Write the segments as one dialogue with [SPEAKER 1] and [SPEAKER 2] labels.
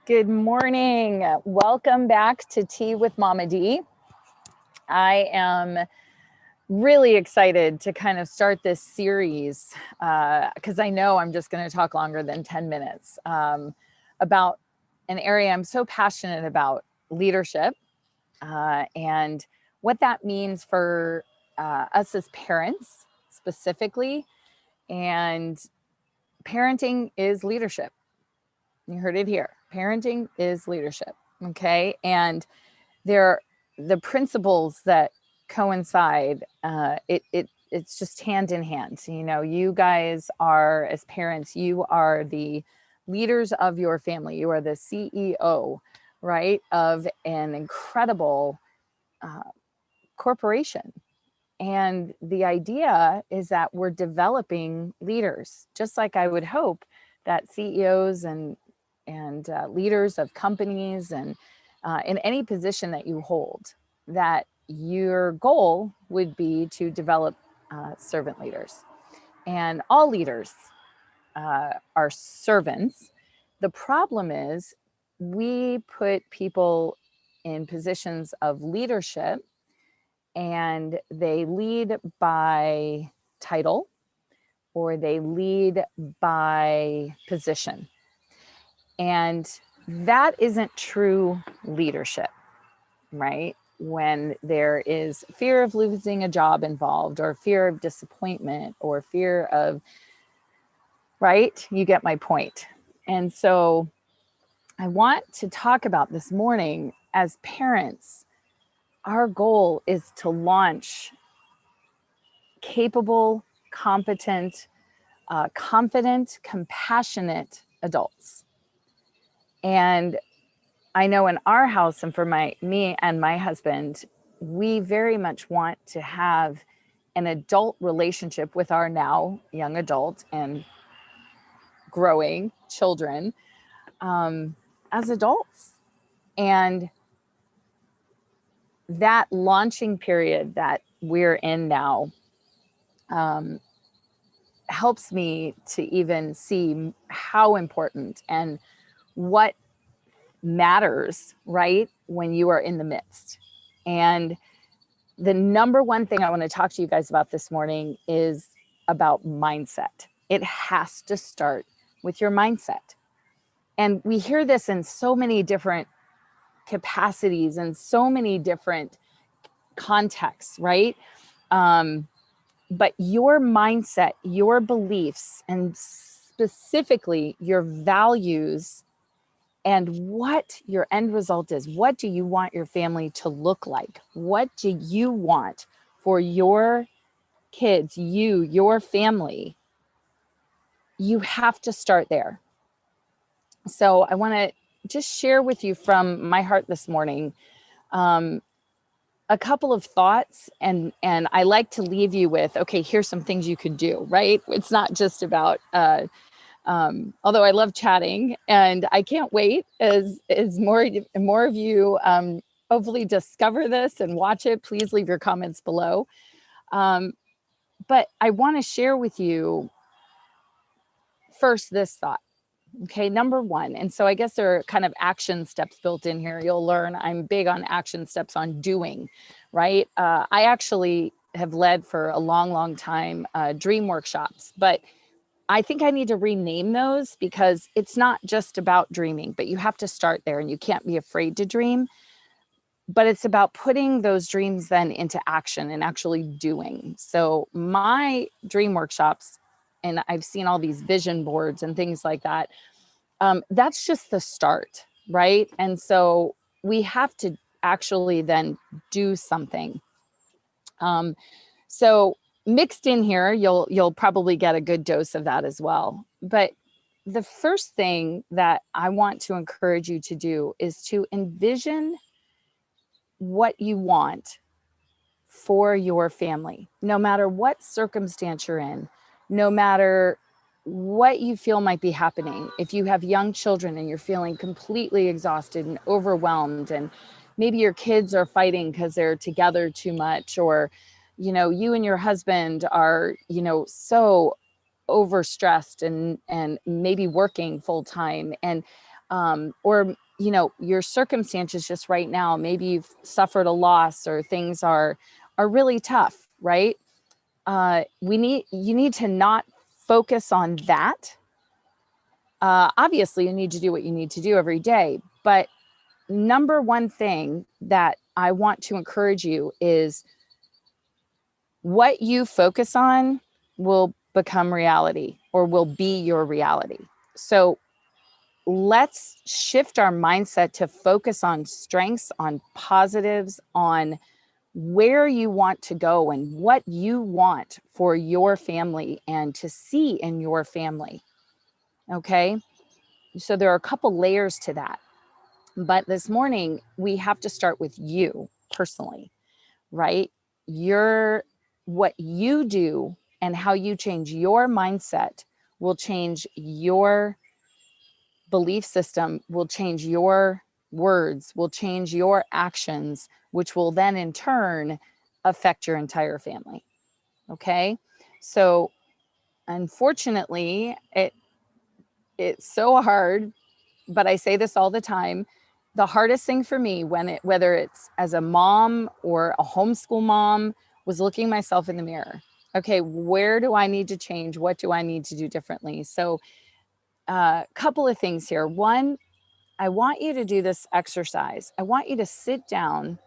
[SPEAKER 1] Good morning. Welcome back to Tea with Mama D. I am really excited to kind of start this series because I know I'm just going to talk longer than 10 minutes about an area I'm so passionate about, leadership, and what that means for us as parents specifically. And parenting is leadership. You heard it here. Parenting is leadership. Okay. And the principles that coincide, it's just hand in hand. So, you guys are, as parents, you are the leaders of your family. You are the CEO, right, of an incredible corporation. And the idea is that we're developing leaders, just like I would hope that CEOs and leaders of companies and in any position that you hold, that your goal would be to develop servant leaders. And all leaders are servants. The problem is we put people in positions of leadership and they lead by title or they lead by position. And that isn't true leadership, right? When there is fear of losing a job involved, or fear of disappointment, or fear of, right? You get my point. And so I want to talk about this morning, as parents, our goal is to launch capable, competent, confident, compassionate adults. And I know in our house, and for me and my husband, we very much want to have an adult relationship with our now young adult and growing children as adults. And that launching period that we're in now helps me to even see how important and what matters, right, when you are in the midst. And the number one thing I want to talk to you guys about this morning is about mindset. It has to start with your mindset. And we hear this in so many different capacities and so many different contexts, right? But your mindset, your beliefs, and specifically your values and what your end result is. What do you want your family to look like? What do you want for your kids, your family? You have to start there. So I want to just share with you from my heart this morning a couple of thoughts, and I like to leave you with, okay, here's some things you could do, right? It's not just about although I love chatting, and I can't wait as more of you hopefully discover this and watch it. Please leave your comments below. But I want to share with you first this thought. Okay, number one. And so I guess there are kind of action steps built in here. You'll learn I'm big on action steps, on doing, right? I actually have led for a long time dream workshops, but I think I need to rename those because it's not just about dreaming, but you have to start there and you can't be afraid to dream. But it's about putting those dreams then into action and actually doing. So my dream workshops, and I've seen all these vision boards and things like that, that's just the start, right? And so we have to actually then do something. So mixed in here, you'll probably get a good dose of that as well. But the first thing that I want to encourage you to do is to envision what you want for your family, no matter what circumstance you're in, no matter what you feel might be happening. If you have young children and you're feeling completely exhausted and overwhelmed, and maybe your kids are fighting because they're together too much, or you and your husband are so overstressed and maybe working full time, and or, you know, your circumstances just right now, maybe you've suffered a loss or things are really tough, right? You need to not focus on that. Obviously, you need to do what you need to do every day, but number one thing that I want to encourage you is what you focus on will become reality or will be your reality. So let's shift our mindset to focus on strengths, on positives, on where you want to go and what you want for your family and to see in your family. Okay. So there are a couple layers to that. But this morning, we have to start with you personally, right? What you do and how you change your mindset will change your belief system, will change your words, will change your actions, which will then in turn affect your entire family. Okay. So unfortunately, it's so hard, but I say this all the time. The hardest thing for me whether it's as a mom or a homeschool mom, was looking myself in the mirror. Okay, where do I need to change? What do I need to do differently? So a couple of things here. One, I want you to do this exercise. I want you to sit down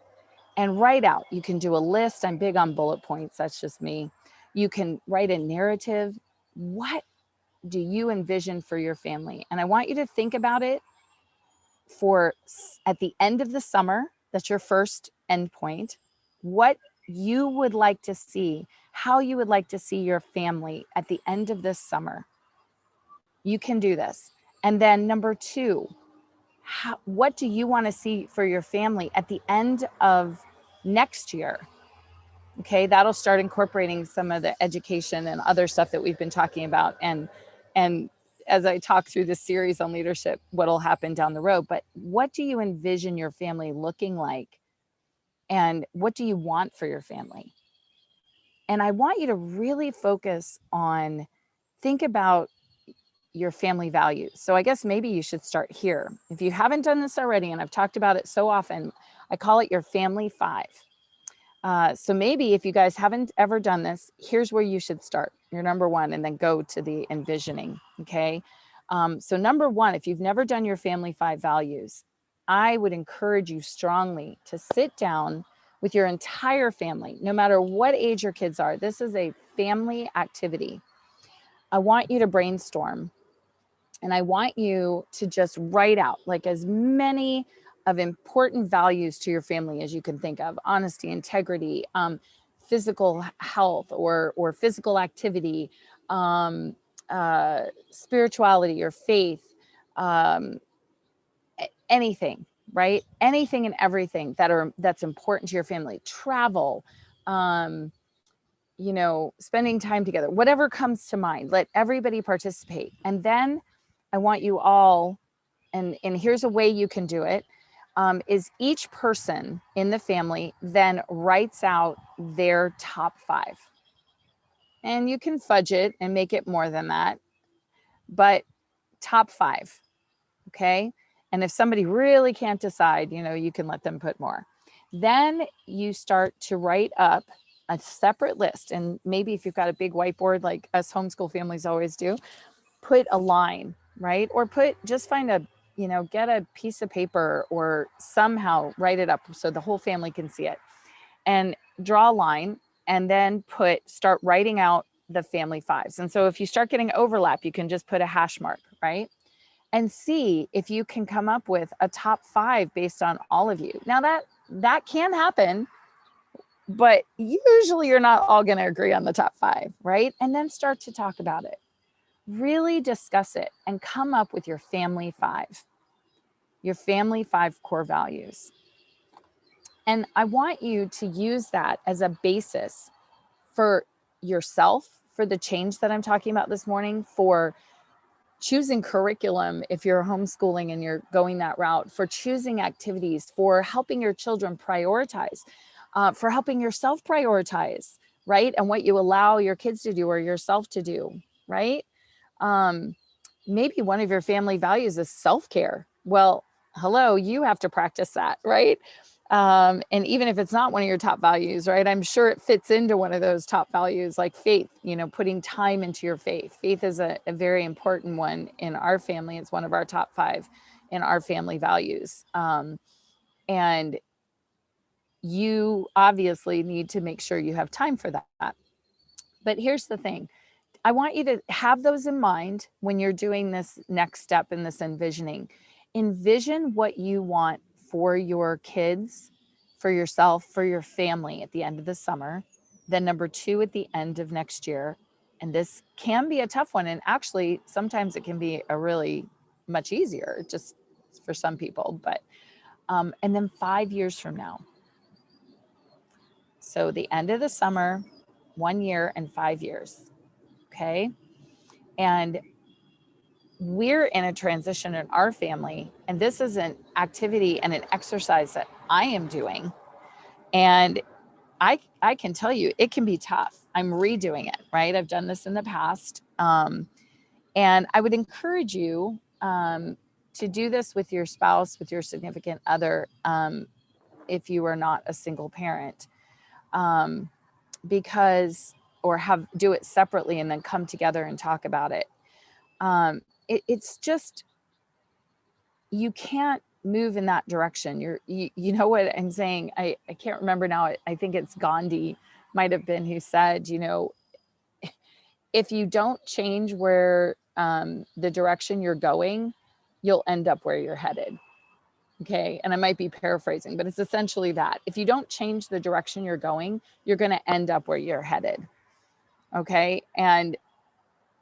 [SPEAKER 1] and write out. You can do a list. I'm big on bullet points. That's just me. You can write a narrative. What do you envision for your family? And I want you to think about it for at the end of the summer. That's your first endpoint. What you would like to see, how you would like to see your family at the end of this summer. You can do this. And then number two, what do you want to see for your family at the end of next year? Okay, that'll start incorporating some of the education and other stuff that we've been talking about. And as I talk through this series on leadership, what'll happen down the road. But what do you envision your family looking like? And what do you want for your family? And I want you to really focus on, think about your family values. So I guess maybe you should start here. If you haven't done this already, and I've talked about it so often, I call it your family five. So maybe if you guys haven't ever done this, here's where you should start. Your number one, and then go to the envisioning. Okay. So number one, if you've never done your family five values, I would encourage you strongly to sit down with your entire family, no matter what age your kids are. This is a family activity. I want you to brainstorm, and I want you to just write out like as many of important values to your family as you can think of: honesty, integrity, physical health or physical activity, spirituality or faith, um, anything, right? Anything and everything that's important to your family. Travel, um, you know, spending time together, whatever comes to mind. Let everybody participate. And then I want you all, and here's a way you can do it, is each person in the family then writes out their top five. And you can fudge it and make it more than that, but top five, okay? And if somebody really can't decide, you know, you can let them put more. Then you start to write up a separate list. And maybe if you've got a big whiteboard like us homeschool families always do, put a line, right? Or just find a, you know, get a piece of paper or somehow write it up so the whole family can see it, and draw a line, and then start writing out the family fives. And so if you start getting overlap, you can just put a hash mark, right? And see if you can come up with a top five based on all of you. Now that can happen, but usually you're not all going to agree on the top five, right? And then start to talk about it. Really discuss it and come up with your family five core values. And I want you to use that as a basis for yourself, for the change that I'm talking about this morning, for choosing curriculum if you're homeschooling and you're going that route, for choosing activities, for helping your children prioritize, for helping yourself prioritize, right? And what you allow your kids to do or yourself to do, right? Maybe one of your family values is self-care. Well, hello, you have to practice that, right? And even if it's not one of your top values, right? I'm sure it fits into one of those top values, like faith, putting time into your faith. Faith is a very important one in our family. It's one of our top 5 in our family values. And you obviously need to make sure you have time for that. But here's the thing. I want you to have those in mind when you're doing this next step in this envisioning. Envision what you want for your kids, for yourself, for your family at the end of the summer. Then number 2 at the end of next year. And this can be a tough one. And actually, sometimes it can be a really much easier just for some people. But and then 5 years from now. So the end of the summer, 1 year and 5 years. Okay. And we're in a transition in our family, and this is an activity and an exercise that I am doing. And I can tell you, it can be tough. I'm redoing it, right? I've done this in the past. And I would encourage you to do this with your spouse, with your significant other, if you are not a single parent, because, or do it separately and then come together and talk about it. It's just, you can't move in that direction. You know what I'm saying? I can't remember now. I think it's Gandhi might have been who said, if you don't change where the direction you're going, you'll end up where you're headed. Okay. And I might be paraphrasing, but it's essentially that. If you don't change the direction you're going, you're going to end up where you're headed. Okay. And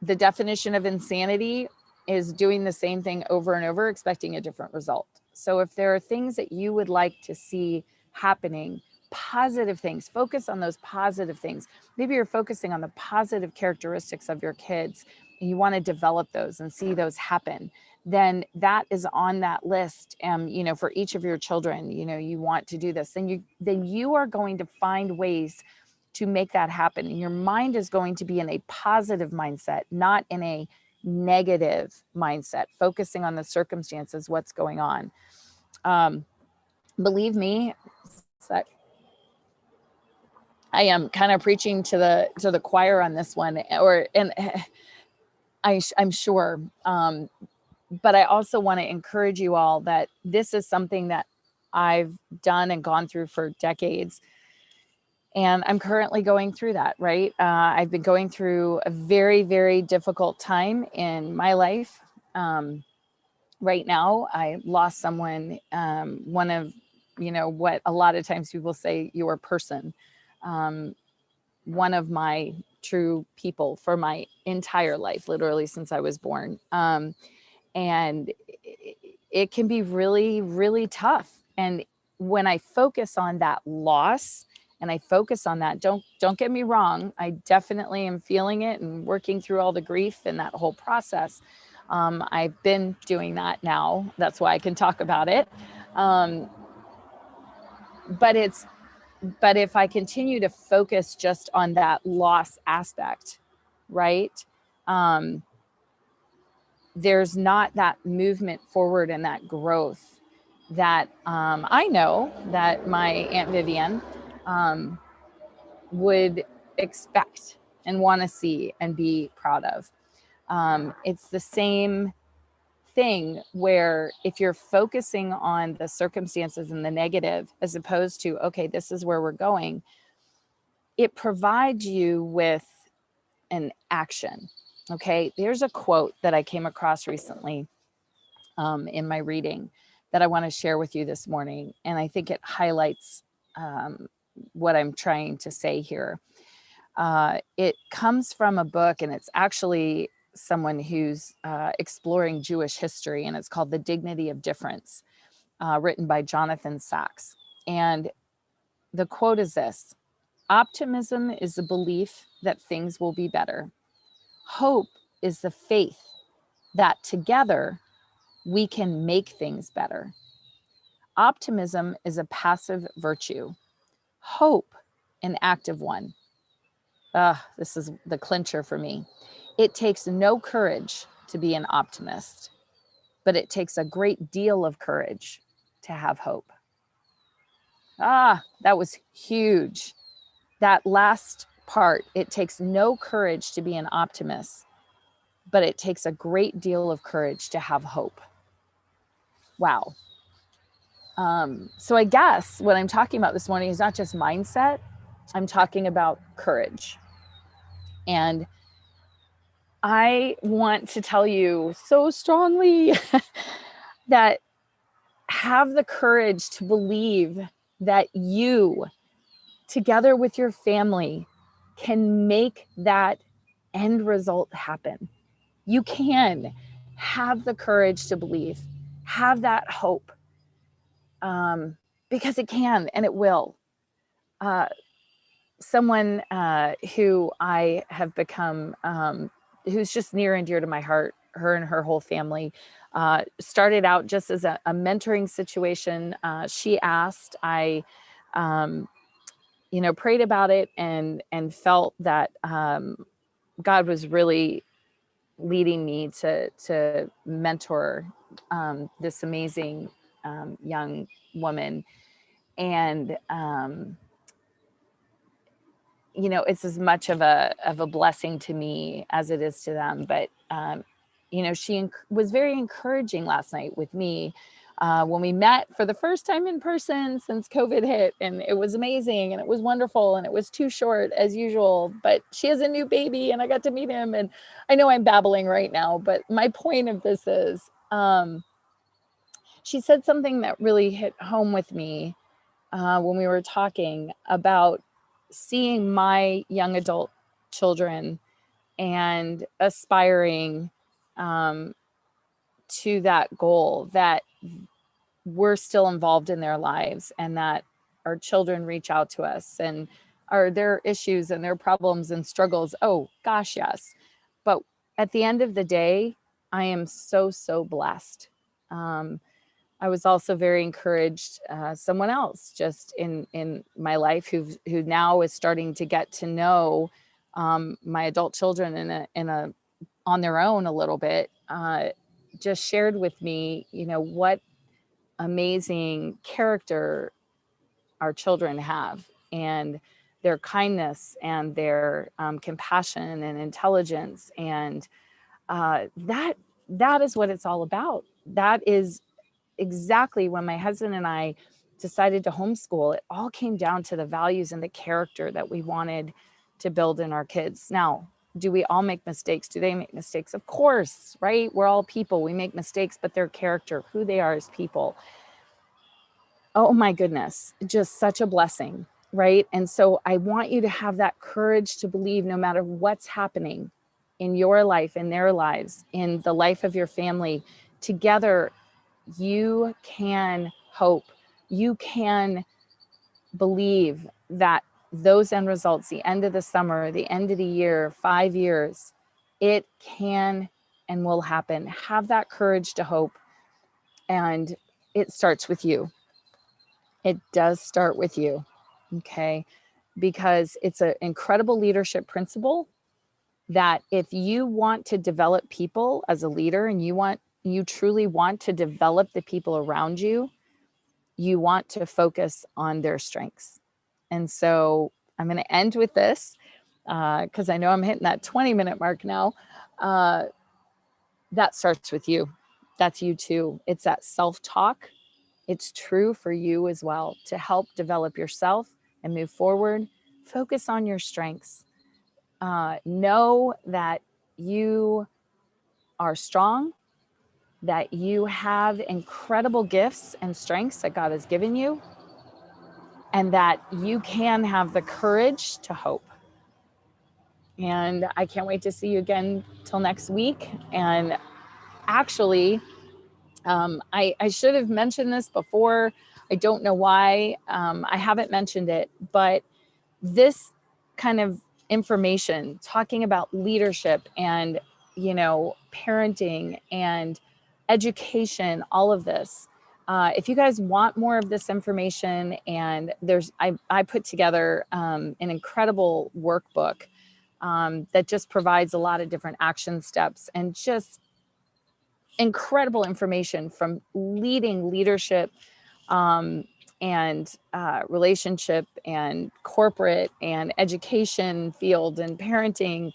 [SPEAKER 1] the definition of insanity is doing the same thing over and over, expecting a different result. So if there are things that you would like to see happening, positive things, focus on those positive things. Maybe you're focusing on the positive characteristics of your kids and you want to develop those and see those happen. Then that is on that list. For each of your children, you want to do this. Then you are going to find ways to make that happen. And your mind is going to be in a positive mindset, not in a negative mindset, focusing on the circumstances, what's going on. Believe me, I am kind of preaching to the choir on this one, and I'm sure. But I also want to encourage you all that this is something that I've done and gone through for decades. And I'm currently going through that, right? I've been going through a very, very difficult time in my life. Right now, I lost someone, one of, what a lot of times people say, your person, one of my true people for my entire life, literally since I was born. And it can be really, really tough. And when I focus on that loss, and I focus on that, don't get me wrong, I definitely am feeling it and working through all the grief and that whole process. I've been doing that now. That's why I can talk about it. But if I continue to focus just on that loss aspect, right? There's not that movement forward and that growth that I know that my Aunt Vivian would expect and want to see and be proud of. It's the same thing where if you're focusing on the circumstances and the negative, as opposed to, okay, this is where we're going, it provides you with an action. Okay, there's a quote that I came across recently in my reading that I want to share with you this morning. And I think it highlights what I'm trying to say here. It comes from a book, and it's actually someone who's exploring Jewish history, and it's called The Dignity of Difference, written by Jonathan Sachs. And the quote is this: optimism is the belief that things will be better. Hope is the faith that together we can make things better. Optimism is a passive virtue. Hope, an active one. This is the clincher for me. It takes no courage to be an optimist. but it takes a great deal of courage to have hope. Ah, that was huge. That last part, it takes no courage to be an optimist, but it takes a great deal of courage to have hope. Wow. So I guess what I'm talking about this morning is not just mindset, I'm talking about courage. And I want to tell you so strongly that have the courage to believe that you, together with your family, can make that end result happen. You can have the courage to believe, have that hope, because it can and it will. Someone who I have become, who's just near and dear to my heart, her and her whole family, started out just as a mentoring situation. She asked, I, prayed about it and felt that God was really leading me to mentor this amazing young woman. And it's as much of a blessing to me as it is to them. But she was very encouraging last night with me when we met for the first time in person since COVID hit, and it was amazing and it was wonderful and it was too short as usual. But she has a new baby and I got to meet him, and I know I'm babbling right now, but my point of this is she said something that really hit home with me when we were talking about seeing my young adult children and aspiring to that goal, that we're still involved in their lives and that our children reach out to us and are their issues and their problems and struggles. Oh gosh, yes. But at the end of the day, I am so, so blessed. I was also very encouraged. Someone else just in my life who now is starting to get to know my adult children in a on their own a little bit. Just shared with me, what amazing character our children have, and their kindness and their compassion and intelligence, and that is what it's all about. That is exactly when my husband and I decided to homeschool. It all came down to the values and the character that we wanted to build in our kids. Now, do we all make mistakes? Do they make mistakes? Of course, right? We're all people. We make mistakes, but their character, who they are as people, oh my goodness, just such a blessing, right? And so I want you to have that courage to believe, no matter what's happening in your life, in their lives, in the life of your family, together, you can hope. You can believe that those end results, the end of the summer, the end of the year, 5 years, it can and will happen. Have that courage to hope. And it starts with you. It does start with you. Okay. Because it's an incredible leadership principle that if you want to develop people as a leader, and you truly want to develop the people around you, you want to focus on their strengths. And so I'm going to end with this because I know I'm hitting that 20-minute mark now. That starts with you. That's you too. It's that self-talk. It's true for you as well to help develop yourself and move forward. Focus on your strengths. Know that you are strong, that you have incredible gifts and strengths that God has given you, and that you can have the courage to hope. And I can't wait to see you again till next week. And actually, I should have mentioned this before. I don't know why I haven't mentioned it, but this kind of information, talking about leadership and, parenting and education, all of this. If you guys want more of this information, and I put together an incredible workbook that just provides a lot of different action steps and just incredible information from leading leadership and relationship and corporate and education field and parenting.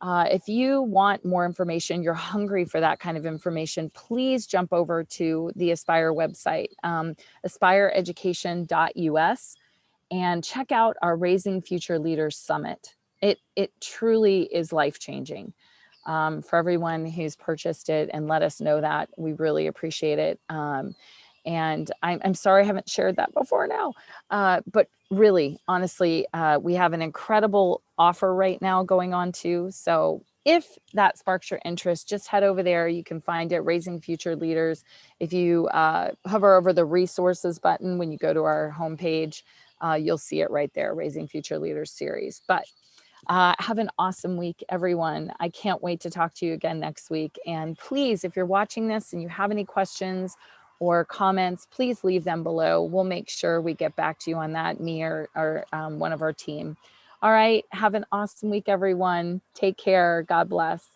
[SPEAKER 1] If you want more information, you're hungry for that kind of information, please jump over to the Aspire website, aspireeducation.us, and check out our Raising Future Leaders Summit. It truly is life-changing. For everyone who's purchased it and let us know that, we really appreciate it. And I'm sorry I haven't shared that before now, but really, honestly, we have an incredible offer right now going on too. So if that sparks your interest, just head over there. You can find it, Raising Future Leaders. If you hover over the resources button when you go to our homepage, you'll see it right there, Raising Future Leaders series. But have an awesome week, everyone. I can't wait to talk to you again next week. And please, if you're watching this and you have any questions or comments, please leave them below. We'll make sure we get back to you on that, me or one of our team. All right. Have an awesome week, everyone. Take care. God bless.